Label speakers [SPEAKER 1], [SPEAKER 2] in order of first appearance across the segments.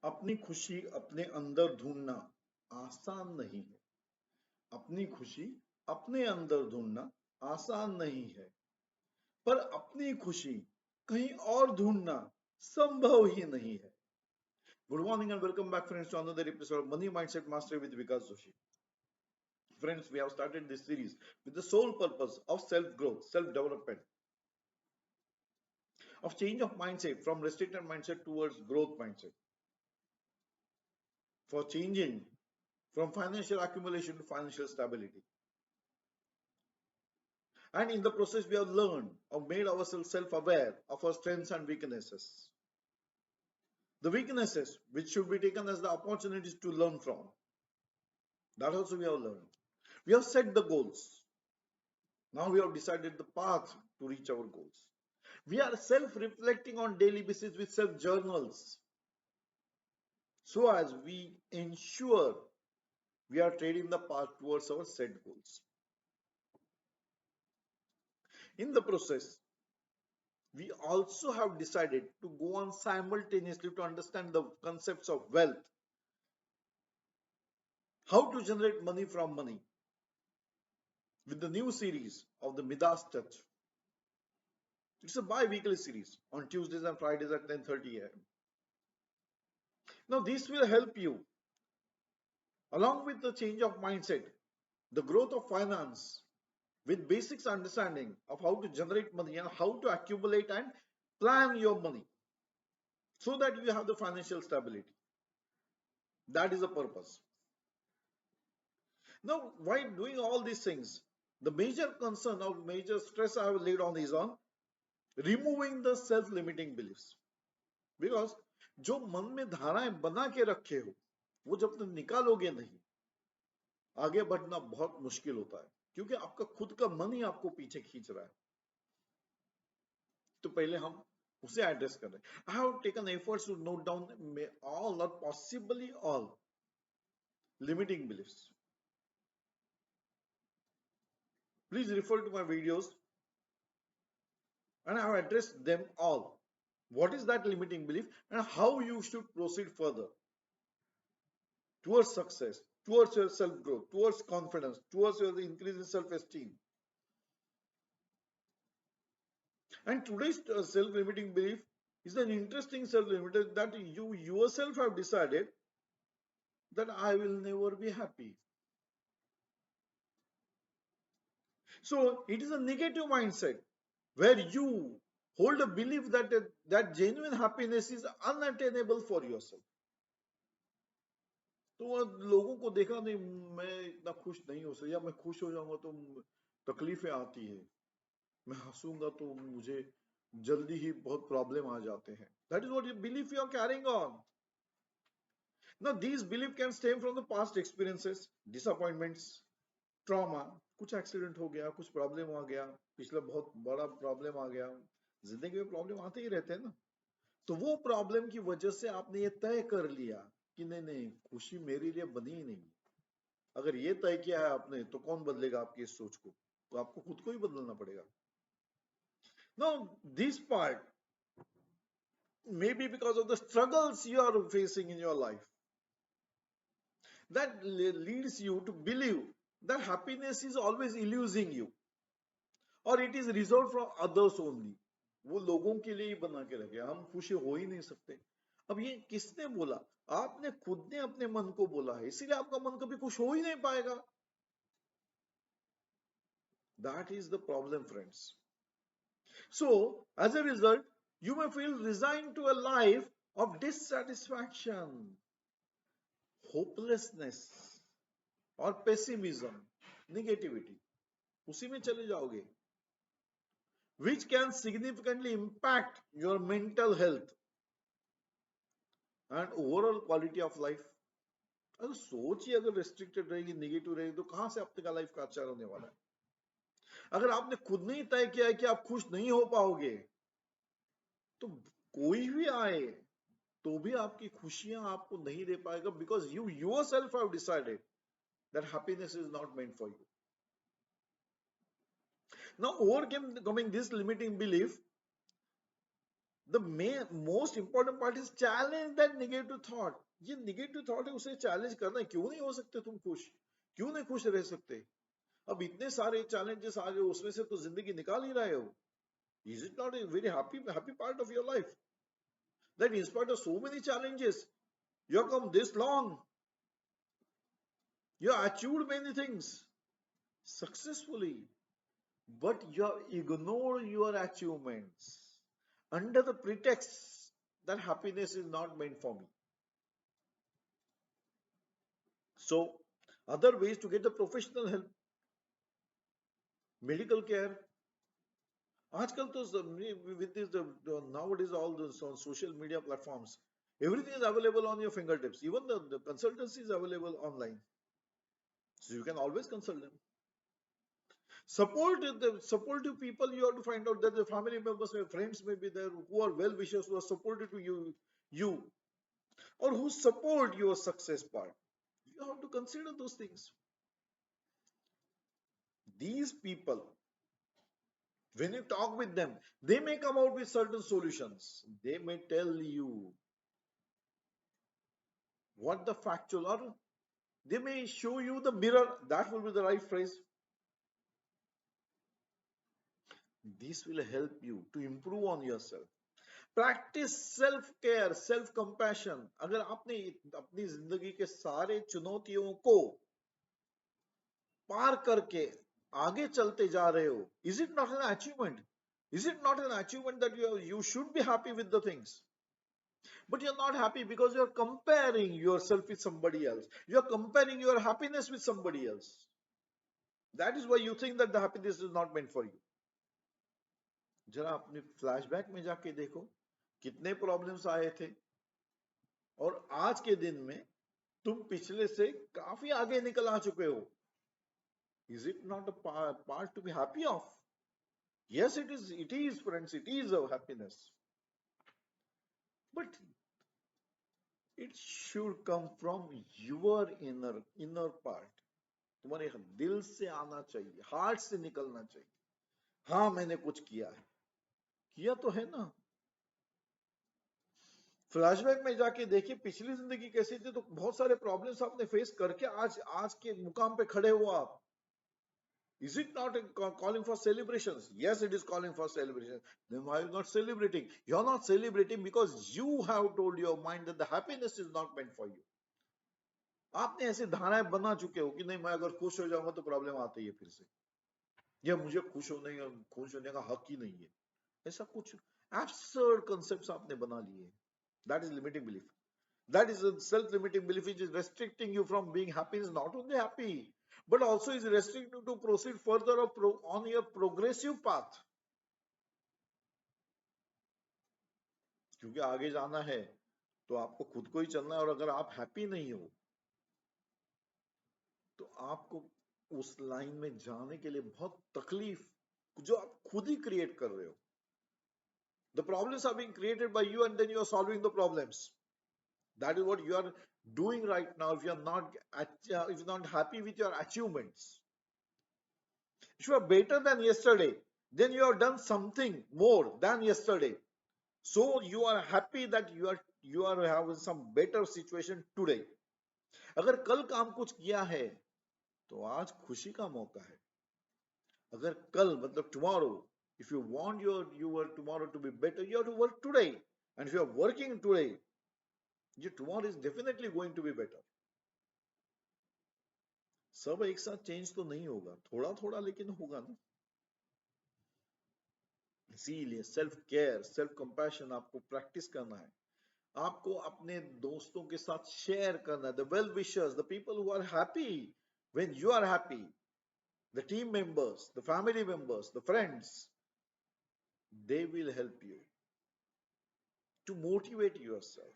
[SPEAKER 1] अपनी खुशी अपने अंदर ढूंढना आसान नहीं है। अपनी खुशी अपने अंदर ढूंढना आसान नहीं है, पर अपनी खुशी कहीं और ढूंढना संभव ही नहीं है। Good morning and welcome back, friends, to another episode of Money Mindset Mastery with Vikas Joshi. Friends, we have started this series with the sole purpose of self-growth, self-development, of change of mindset from restricted mindset towards growth mindset, for changing from financial accumulation to financial stability. And in the process, we have learned or made ourselves self-aware of our strengths and weaknesses. The weaknesses, which should be taken as the opportunities to learn from. That also we have learned. We have set the goals. Now we have decided the path to reach our goals. We are self-reflecting on daily basis with self-journals, so as we ensure we are treading the path towards our set goals. In the process, we also have decided to go on simultaneously to understand the concepts of wealth, how to generate money from money, with the new series of the Midas Touch. It's a bi-weekly series on Tuesdays and Fridays at 10:30 a.m. Now, this will help you, along with the change of mindset, the growth of finance, with basics understanding of how to generate money and how to accumulate and plan your money so that you have the financial stability. That is the purpose. Now, while doing all these things, the major concern or major stress I have laid on is on removing the self-limiting beliefs. Because जो मन में धाराएं बना के रखे हो, वो जब तक निकालोगे नहीं, आगे बढ़ना बहुत मुश्किल होता है, क्योंकि आपका खुद का मन ही आपको पीछे खींच रहा है. तो पहले हम उसे एड्रेस कर रहे हैं. I have taken efforts to note down all or possibly all limiting beliefs. Please refer to my videos and I have addressed them all. What is that limiting belief and how you should proceed further towards success, towards your self-growth, towards confidence, towards your increase in self-esteem. And today's self-limiting belief is an interesting self-limiting that you yourself have decided that I will never be happy. So it is a negative mindset where you hold a belief that that genuine happiness is unattainable for yourself. तो लोगों को देखा नहीं, मैं इतना खुश नहीं हो सकता, या मैं खुश हो जाऊंगा तो तकलीफें आती है, मैं हंसूंगा तो मुझे जल्दी ही बहुत प्रॉब्लम आ जाते हैं. That is what you believe you are carrying on. Now these belief can stem from the past experiences, disappointments, trauma. कुछ एक्सीडेंट हो गया, कुछ प्रॉब्लम आ गया, पिछला बहुत बड़ा प्रॉब्लम आ गया. जिंदगी में प्रॉब्लम आते ही रहते हैं ना. तो वो प्रॉब्लम की वजह से आपने ये तय कर लिया कि नहीं नहीं, खुशी मेरे लिए बनी ही नहीं. अगर ये तय किया है आपने, तो कौन बदलेगा आपकी इस सोच को? तो आपको खुद को ही बदलना पड़ेगा. Now this part may be because of the struggles you are facing in your life that leads you to believe that happiness is always eluding you or it is reserved from others only. वो लोगों के लिए ही बना के रखे, हम खुश हो ही नहीं सकते. अब ये किसने बोला? आपने खुद ने अपने मन को बोला है, इसीलिए आपका मन कभी खुश हो ही नहीं पाएगा. That is the problem, friends. So as a result, you may feel resigned to a life of dissatisfaction, hopelessness और pessimism, negativity, उसी में चले जाओगे, which can significantly impact your mental health and overall quality of life. अगर सोच ही अगर restricted रहेगी, negative रहेगी, तो कहां से आपका लाइफ का अच्छा होने वाला है? अगर आपने खुद नहीं तय किया है कि आप खुश नहीं हो पाओगे, तो कोई भी आए तो भी आपकी खुशियां आपको नहीं दे पाएगा, because you yourself have decided that happiness is not meant for you. Now overcoming this limiting belief The most important part is challenge that negative thought. ये negative thought है, उसे challenge करना है. क्यों नहीं हो सकते तुम खुश? क्यों नहीं खुश रह सकते? अब इतने सारे challenges आ गए, उसमें से तो जिंदगी निकाल ही रहे हो. Is it not a very happy part of your life that in spite of so many challenges you have come this long, you have achieved many things successfully, but you have ignored your achievements under the pretext that happiness is not meant for me. So, other ways to get the professional help, medical care. आजकल तो with this nowadays all those on social media platforms, everything is available on your fingertips. Even the consultancy is available online, so you can always consult them. Support the supportive people. You have to find out that the family members, friends may be there who are well wishers, who are supportive to you, or who support your success part. You have to consider those things. These people, when you talk with them, they may come out with certain solutions. They may tell you what the factual are. They may show you the mirror. That will be the right phrase. This will help you to improve on yourself. Practice self care, self compassion. अगर आपने अपनी जिंदगी के सारे चुनौतियों को पार करके आगे चलते जा रहे हो, is it not an achievement? Is it not an achievement that you should be happy with the things, but you're not happy because you're comparing yourself with somebody else. You're comparing your happiness with somebody else. That is why you think that the happiness is not meant for you. जरा अपने flashback में जाके देखो कितने problems आए थे, और आज के दिन में तुम पिछले से काफी आगे निकल आ चुके हो. Is it not a part to be happy of? Yes, it is friends, it is a happiness, but it should come from your inner part. तुम्हारे दिल से आना चाहिए, हार्ट से निकलना चाहिए. हाँ, मैंने कुछ किया है, किया तो है ना. फ्लैशबैक में जाके देखिए पिछली जिंदगी कैसी थी, तो बहुत सारे प्रॉब्लम्स आपने फेस करके आज के मुकाम पे खड़े हो आप. Is it not calling for celebrations? Yes, it is calling for celebrations. Then why are you not celebrating? You're not celebrating because you have told your mind that the happiness is not meant for you. आपने ऐसे धारणाएं बना चुके हो कि नहीं, मैं अगर खुश हो जाऊंगा तो प्रॉब्लम आती है फिर से, या मुझे खुश होने का हक ही नहीं है. ऐसा कुछ absurd concepts आपने बना लिए. That is limiting belief. That is a self-limiting belief which is restricting you from being happy. Is not only happy, but also is restricting you to proceed further on your progressive path. क्योंकि आगे जाना है तो आपको खुद को ही चलना है, और अगर आप हैप्पी नहीं हो तो आपको उस लाइन में जाने के लिए बहुत तकलीफ जो आप खुद ही क्रिएट कर रहे हो. The problems are being created by you, and then you are solving the problems. That is what you are doing right now. If you're not happy with your achievements, if you are better than yesterday, then you have done something more than yesterday. So you are happy that you are having some better situation today. अगर कल काम कुछ किया है तो आज खुशी का मौका है. अगर कल मतलब tomorrow, if you want your tomorrow to be better, you have to work today. And if you are working today, your tomorrow is definitely going to be better. सब एक साथ चेंज तो नहीं होगा, थोड़ा थोड़ा लेकिन होगा ना. इसीलिए सेल्फ केयर, सेल्फ कंपैशन आपको प्रैक्टिस करना है. आपको अपने दोस्तों के साथ शेयर करना है. The well wishers, the people who are happy when you are happy, the team members, the family members, the friends, they will help you to motivate yourself.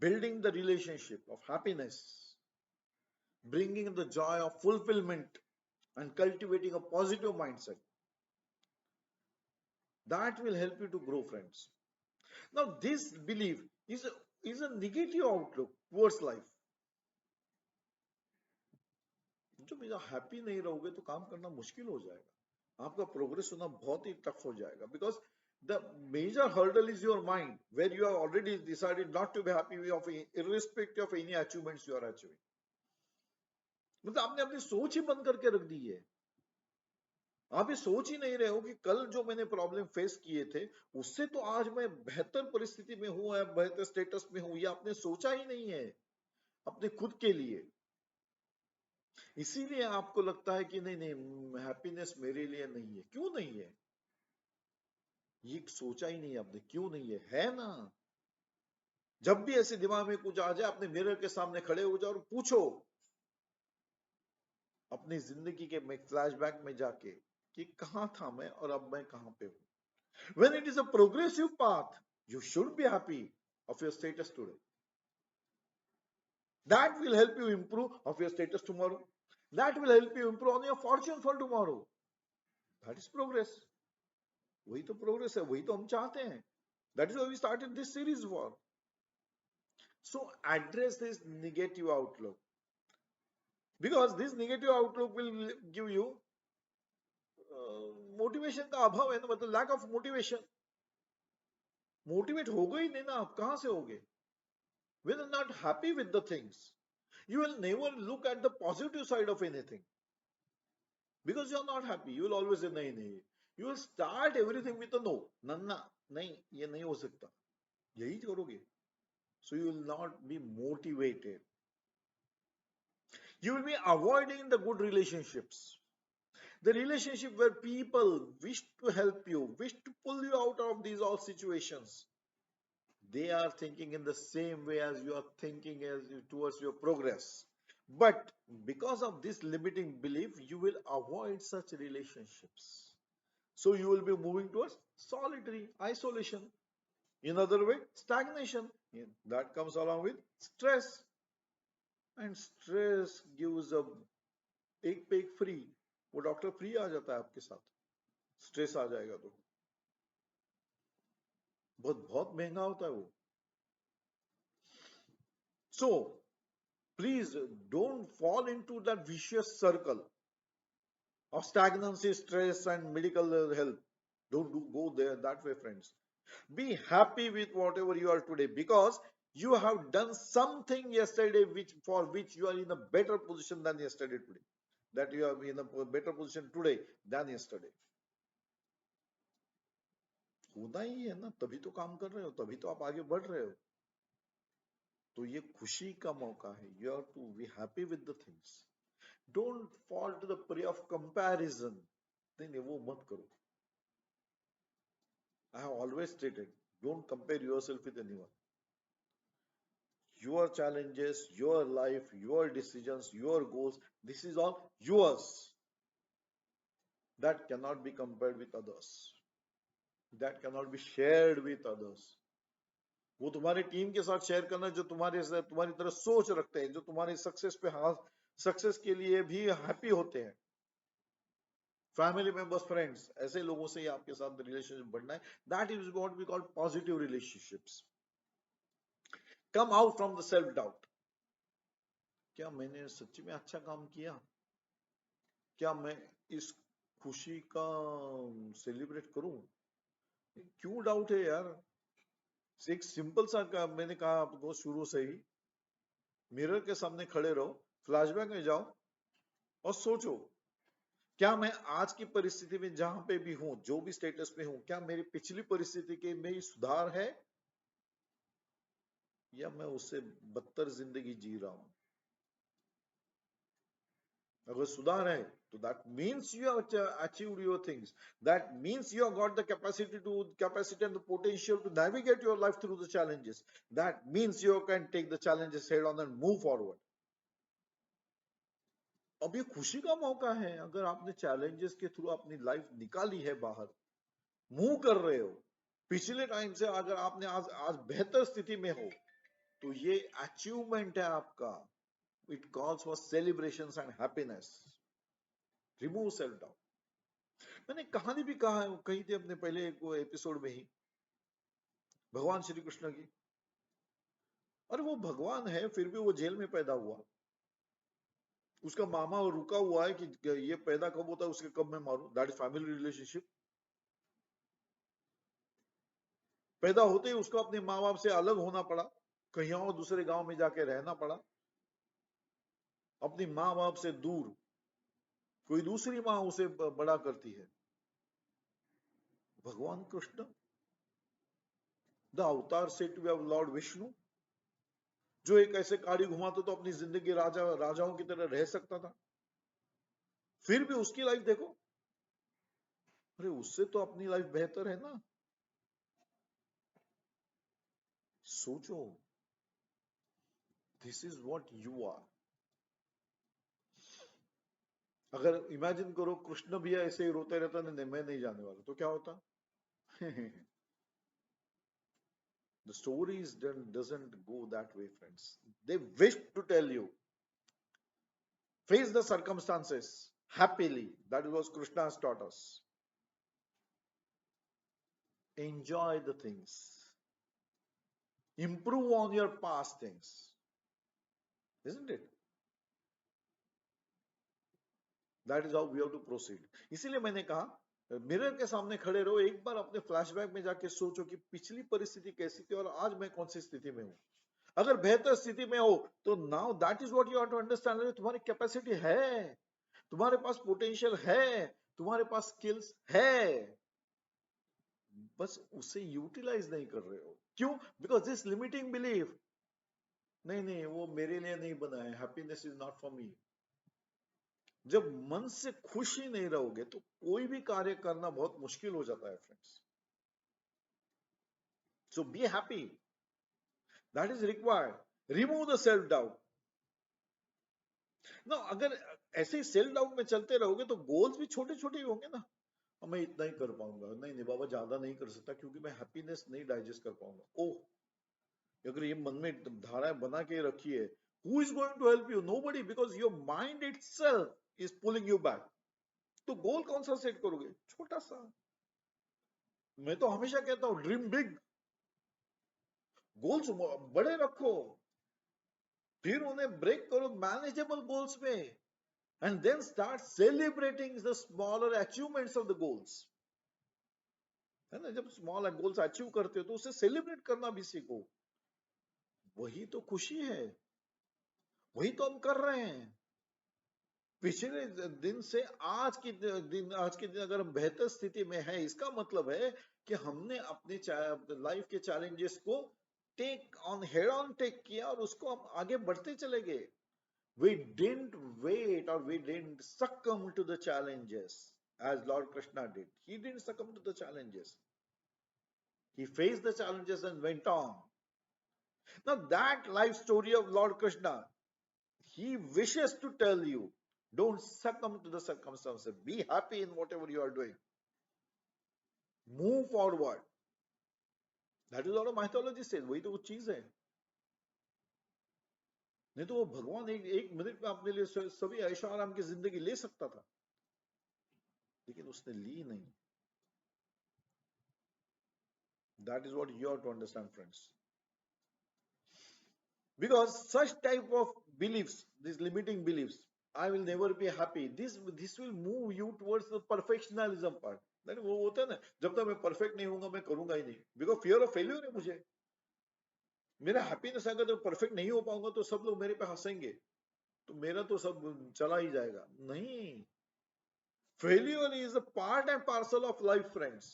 [SPEAKER 1] Building the relationship of happiness, bringing the joy of fulfillment, and cultivating a positive mindset. That will help you to grow, friends. Now, this belief is a negative outlook towards life. जब आप happy नहीं रहोगे तो काम करना मुश्किल हो जाएगा, आपका प्रोग्रेस होना बहुत ही टफ हो जाएगा. Because The major hurdle is your mind, where you have already decided not to be happy of irrespective of any achievements you are achieving. मतलब आपने अपनी सोच ही बंद करके रख दी है. आप ये सोच ही नहीं रहे हो कि कल जो मैंने प्रॉब्लम फेस किए थे उससे तो आज मैं बेहतर परिस्थिति में हूं या बेहतर स्टेटस में हूं, ये आपने सोचा ही नहीं है अपने खुद के लिए. इसीलिए आपको लगता है कि नहीं नहीं हैप्पीनेस मेरे लिए नहीं है. क्यों नहीं है? ये सोचा ही नहीं आपने. क्यों नहीं है ना. जब भी ऐसे दिमाग में कुछ आ जाए अपने मिरर के सामने खड़े हो जाओ और पूछो अपनी जिंदगी के फ्लैशबैक में जाके कि कहां था मैं और अब मैं कहां पे हूं. When it is a progressive path, you should be happy of your status today. That will help you improve of your status tomorrow. That will help you improve on your fortune for tomorrow. That is progress. वही तो progress है, वही तो हम चाहते हैं. That is why we started this series for. So address this negative outlook, because this negative outlook will give you motivation का अभाव है ना, मतलब लैक ऑफ मोटिवेशन. मोटिवेट हो गई नहीं ना, आप कहां से होगे? When you're not happy with the things, you will never look at the positive side of anything, because you're not happy. You will always say nahi nahi. You will start everything with a no. Nanna nahi, ye nahi ho sakta. Yahi करोगे. So you will not be motivated. You will be avoiding the good relationships. The relationship where people wish to help you, wish to pull you out of these all situations. They are thinking in the same way as you are thinking as towards your progress. But because of this limiting belief, you will avoid such relationships. So you will be moving towards solitary isolation. In other way, stagnation. That comes along with stress. And stress gives a एक पे एक free. वो doctor free आ जाता है आपके साथ. Stress आ जाएगा तो बहुत बहुत महंगा होता है वो. So please don't fall into that vicious circle of stagnancy, stress, and medical help. Don't go there that way, friends. Be happy with whatever you are today, because you have done something yesterday for which you are in a better position than yesterday today. That you are in a better position today than yesterday. होना ही है ना, तभी तो काम कर रहे हो, तभी तो आप आगे बढ़ रहे हो. तो ये खुशी का मौका है. You have to be happy with the things. Don't fall to the prey of comparison. नहीं नहीं वो मत करो. I have always stated, don't compare yourself with anyone. Your challenges, your life, your decisions, your goals, this is all yours. That cannot be compared with others. That cannot be shared with others. वो तुम्हारी team के साथ share करना जो तुम्हारी तरह सोच रखते हैं, जो तुम्हारी सक्सेस पे सक्सेस के लिए भी हैप्पी होते हैं. फैमिली मेंबर्स, फ्रेंड्स, ऐसे लोगों से ही आपके साथ रिलेशनशिप बढ़ना है. That is what we call positive relationships. Come out from the self doubt. क्या मैंने सच्ची में अच्छा काम किया? क्या मैं इस खुशी का सेलिब्रेट करूं? क्यों डाउट है यार? एक सिंपल सा मैंने कहा आपको शुरू से ही, मिरर के सामने खड़े रहो, फ्लैशबैक में जाओ और सोचो, क्या मैं आज की परिस्थिति में जहां पे भी हूं, जो भी स्टेटस में हूं, क्या मेरी पिछली परिस्थिति के में सुधार है या मैं उससे बदतर जिंदगी जी रहा हूं? अगर सुधार है तो that means you have achieved your things. That means you have got the capacity and the potential to navigate your life through the challenges. That means you can take the challenges head on and move forward. अब ये खुशी का मौका है. अगर आपने challenges के through अपनी लाइफ निकाली है बाहर, मूव कर रहे हो, पिछले टाइम से अगर आपने आज बेहतर स्थिति में हो, तो ये अचीवमेंट है आपका. It calls for celebrations and happiness. Remove self doubt. मैंने कहानी भी कही थी अपने पहले एपिसोड में ही, भगवान श्री कृष्ण की. अरे वो भगवान है, फिर भी वो जेल में पैदा हुआ. उसका मामा रुका हुआ है कि ये पैदा कब होता है, उसके कब मैं मारूं. That is family relationship. पैदा होते ही उसको अपने माँ बाप से अलग होना पड़ा, कहीं और दूसरे गांव में जाके रहना पड़ा, अपनी माँ बाप से दूर कोई दूसरी माँ उसे बड़ा करती है। भगवान Krishna, the avatar said to have lord Vishnu, जो एक ऐसे गाड़ी घुमाता तो अपनी जिंदगी राजाओं की तरह रह सकता था, फिर भी उसकी लाइफ देखो, अरे उससे तो अपनी लाइफ बेहतर है ना। सोचो, this is what you are. अगर इमेजिन करो कृष्ण भी ऐसे ही रोते रहता, नहीं मैं नहीं जाने वाला, तो क्या होता? The stories doesn't go that way, friends. They wish to tell you, face the circumstances happily. That is what Krishna has taught us. Enjoy the things. Improve on your past things. Isn't it? That is how we have to proceed. इसीलिए मैंने कहा mirror के सामने खड़े रहो, एक बार अपने flashback में जाके सोचो कि पिछली परिस्थिति कैसी थी और आज मैं कौन सी स्थिति में हूं। अगर बेहतर स्थिति में हो तो now that is what you have to understand, तुम्हारी कैपेसिटी है, तुम्हारे पास पोटेंशियल है, तुम्हारे पास स्किल्स है, बस उसे यूटिलाइज नहीं कर रहे हो। क्यों? बिकॉज दिस लिमिटिंग बिलीफ, नहीं नहीं वो मेरे लिए नहीं बना है, happiness is not for me. जब मन से खुश ही नहीं रहोगे तो कोई भी कार्य करना बहुत मुश्किल हो जाता है, friends. So be happy, that is required. Remove the self doubt ना। अगर ऐसे ही सेल्फ डाउट में चलते रहोगे तो गोल्स भी छोटे छोटे ही होंगे ना। मैं इतना ही कर पाऊंगा, नहीं नहीं बाबा ज्यादा नहीं कर सकता क्योंकि मैं हैप्पीनेस नहीं डाइजेस्ट कर पाऊंगा। ओह, अगर ये मन में धाराएं बना के रखी है, who is going to help you? Nobody, because your mind itself is pulling you back. तो गोल कौन सा सेट करोगे? छोटा सा। मैं तो हमेशा कहता हूं ड्रीम बिग, गोल्स बड़े रखो, फिर उन्हें ब्रेक करो मैनेजेबल गोल्स में, and then start celebrating the smaller achievements of the goals. है ना, जब स्मॉल गोल्स अचीव करते हो तो उसे सेलिब्रेट करना भी सीखो। वही तो खुशी है, वही तो हम कर रहे हैं। पिछले दिन से आज के दिन अगर हम बेहतर स्थिति में हैं, इसका मतलब है कि हमने अपने लाइफ के चैलेंजेस को take on, head on take किया और उसको हम आगे बढ़ते चले गए। We didn't wait or we didn't succumb to the challenges as Lord Krishna did. He didn't succumb to the challenges. He faced the challenges and went on. Now that life story of Lord Krishna, he wishes to tell you, don't succumb to the circumstances. Be happy in whatever you are doing. Move forward. That is what a mythology says. वही तो वो चीज है। नहीं तो वो भगवान एक मिनट में अपने लिए सभी ऐशो आराम की जिंदगी ले सकता था, लेकिन उसने ली नहीं। That is what you have to understand, friends. Because such type of beliefs, these limiting beliefs, I will never be happy, this will move you towards the perfectionism part. वो होता है ना, जब तक मैं परफेक्ट नहीं होऊंगा मैं करूंगा ही नहीं, बिकॉज फियर ऑफ फेल्यूर है मुझे। मेरा हैप्पीनेस अगर तो परफेक्ट नहीं हो पाऊंगा तो सब लोग मेरे पे हंसेंगे, तो मेरा तो सब चला ही जाएगा। नहीं, failure is a part and parcel of life, friends.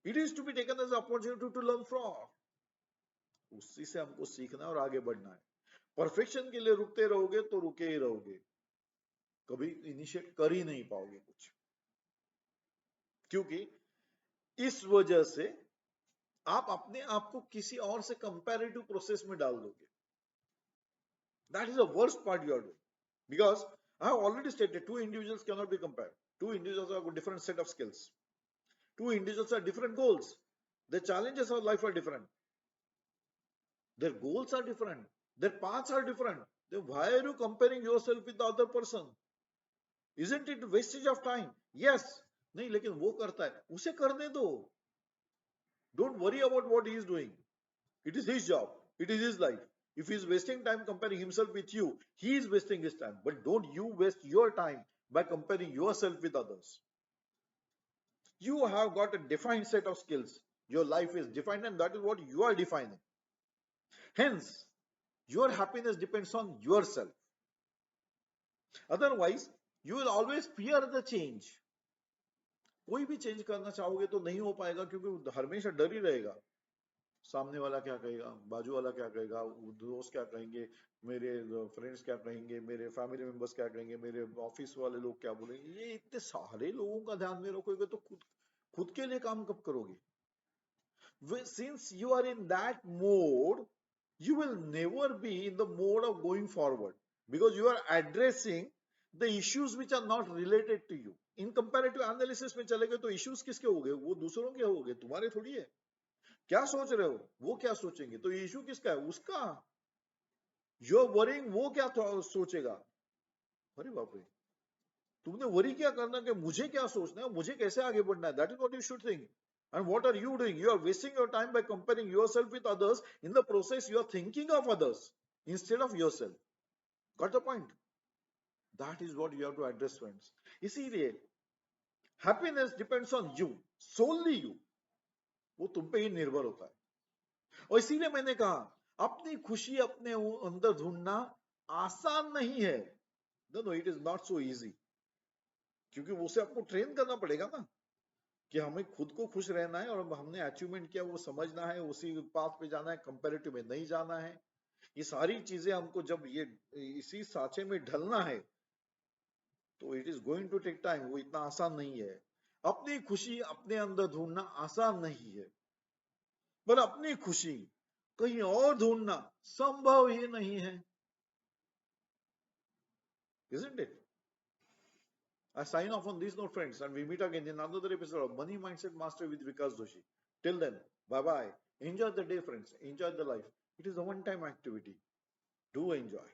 [SPEAKER 1] It is to be taken as opportunity to learn from. उसी से हमको सीखना और आगे बढ़ना है। परफेक्शन के लिए रुकते रहोगे तो रुके ही रहोगे, कभी इनिशिएट कर ही नहीं पाओगे कुछ, क्योंकि इस वजह से आप अपने आप को किसी और से कंपैरेटिव प्रोसेस में डाल दोगे। That is the worst part you are doing, because I have already stated two individuals can not be compared. Two individuals have different set of skills, two individuals have different goals, the challenges of life are different, their goals are different, their paths are different. Then why are you comparing yourself with the other person? Isn't it wastage of time? Yes. नहीं, लेकिन वो करता है, उसे करने दो। Don't worry about what he is doing. It is his job, it is his life. If he is wasting time comparing himself with you, he is wasting his time. But don't you waste your time by comparing yourself with others. You have got a defined set of skills. Your life is defined, and that is what you are defining. Hence, your happiness depends on yourself. Otherwise, you will always fear the change. कोई भी change करना चाहोगे तो नहीं हो पाएगा, क्योंकि हमेशा डर ही रहेगा। सामने वाला क्या कहेगा, बाजू वाला क्या कहेगा, दोस्त क्या कहेंगे, मेरे फ्रेंड्स क्या कहेंगे, मेरे फैमिली मेंबर्स क्या कहेंगे, मेरे ऑफिस वाले लोग क्या बोलेंगे। ये इतने सारे लोगों का ध्यान में रखोगे तो खुद के लिए काम कब करोगे? Since you are in that mode, you will never be in the mode of going forward, because you are addressing the issues which are not related to you. In comparative analysis में चले गए तो issues किसके हो गए? वो दूसरों के हो गए, तुम्हारे थोड़ी है। क्या सोच रहे हो, वो क्या सोचेंगे, तो इशू किसका है? उसका। यू आर वरिंग, वो क्या सोचेगा? अरे बाप रे, तुमने वरी क्या करना कि मुझे क्या सोचना है, मुझे कैसे आगे बढ़ना है। That is what you should think. And what are you doing? You are wasting your time by comparing yourself with others. In the process, you are thinking of others instead of yourself. Got the point? That is what you have to address, friends. इसीलिए happiness depends on you, solely you. वो तुम पे ही निर्भर होता है। और इसीलिए मैंने कहा, अपनी खुशी अपने अंदर ढूंढना आसान नहीं है। No, it is not so easy, क्योंकि उसे आपको ट्रेन करना पड़ेगा ना, कि हमें खुद को खुश रहना है और हमने अचीवमेंट किया वो समझना है, उसी पाथ पे जाना है, कंपैरेटिव में नहीं जाना है। ये सारी चीजें हमको जब ये इसी साँचे में ढलना है तो it is going to take time. वो इतना आसान नहीं है। अपनी खुशी अपने अंदर ढूंढना आसान नहीं है, पर अपनी खुशी कहीं और ढूंढना संभव ही नहीं है। Isn't it? I sign off on this note, friends, and we meet again in another episode of Money Mindset Mastery with Vikas Doshi. Till then, bye-bye. Enjoy the day, friends. Enjoy the life. It is a one-time activity. Do enjoy.